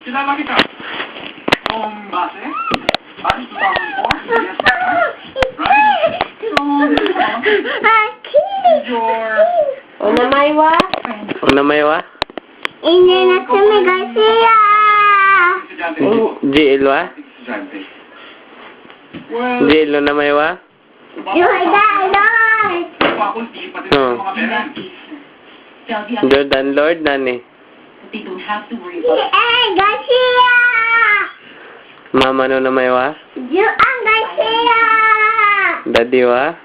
Kilala kita. Base? Base 2004? Yes, right? Your... Onamaywa? Onamaywa? Ini na kami Garcia. GL-wa? Well... GL Onamaywa? Jordan Lord, nani? They don't have to worry about Garcia. Mama no Onamaywa? Juan Garcia. Daddy wa?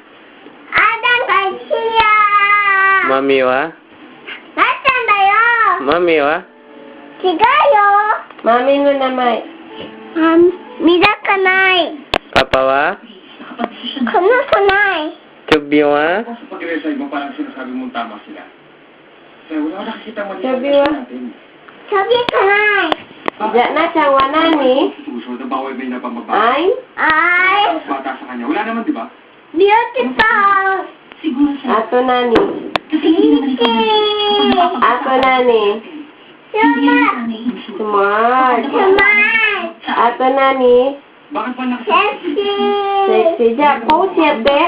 Adam Garcia. Mami wa? Nasaan tayo? Mami wa? Sigayo. Mami no namay. Mida kanay. Papa wa? Kano kanay? Chubby wa? Sa pag-resign mo, parang sinasabi mong tama sila. Kaya wala ka nakikita mali sa Sabi wa? natin. Sabi kanay. Diyan na siyang wanani. Susunod na bawal may napamababa. Ay? Ay. Bata sa kanya. Wala naman, di ba? Beautiful. Siguro siya. Ato nani. Easy. Ato nani. Smart. Smart. Ato nani. Bakit pa nakasama? Sexy. Sexy dyan. Post yate.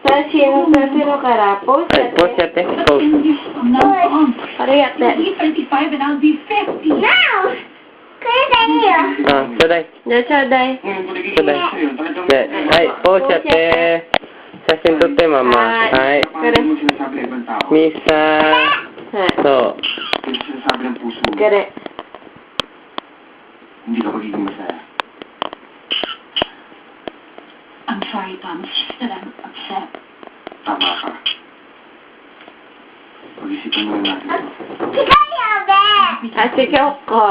Sa sino kara. Post Ay, post yate. yate. Post. Pare yate. Ah, Now. Kaya tayo. Ah, suday. Diyan siya day. Ngayon ko nagiging Suday. sa'yo. Talagang... Ay, post yate. Sa sintote, mama. Ay, Paano mo sinasabi ng ibang tao? Misa. Ha. So, Yung sinasabi ng puso mo, Kare. hindi ka magiging masaya. I'm sorry, Tom. It's just that I'm upset. Tama ka. Pag-isipan mo na natin ito. Sigayo, be. Asikaw ko.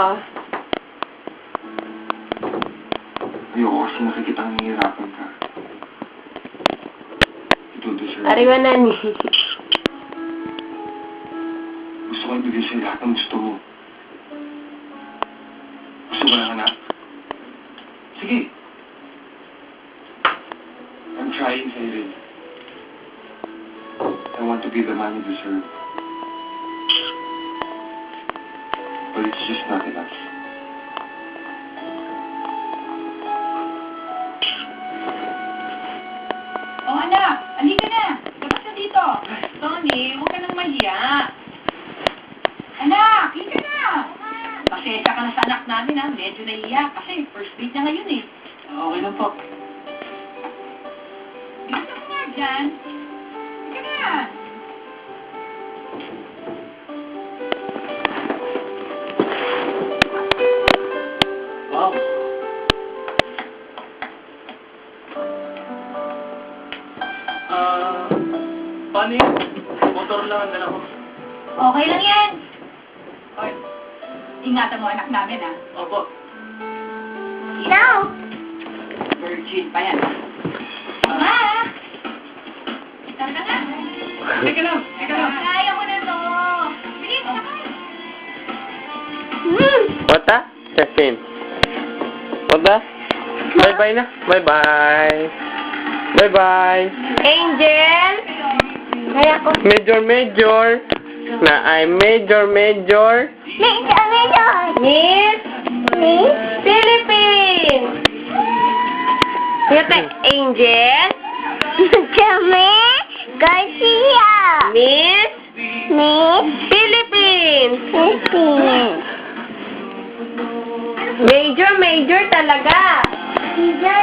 Ayoko kasi nakikita ang hihirapan ka. Ito deserve. Ariwa nani. Gusto ko ibigay sa'yo lahat ng gusto mo. Gusto ko lang, anak. Sige. I'm trying, Cyril. I want to be the man you deserve. But it's just not enough. Oh, anak! Halika na! Labas na dito! Tony, huwag ka nang mahiya. Anak! Halika na! Pasensya ka na sa anak namin, ha? Medyo nahiya kasi first date niya ngayon, eh. Okay lang po. Dito ka nga dyan. Halika na! Wow. Paano yun? Motor lang ang dala ko. Okay lang yan. Oy, ingatan mo anak namin, ha? Opo. No. Virgin pa yan. Ma! Tara ka na. Teka lang. Kaya ko na to. Bilis na kayo. Wata? Justin. Wata? Bye-bye na. Bye-bye. Bye-bye. Angel. Kaya ko. Major. Na ay major. Medyo. Miss. Miss. Philippines. Yate. Angel. Kami. Garcia. Miss. Miss. Philippines. Philippines. Major talaga. Major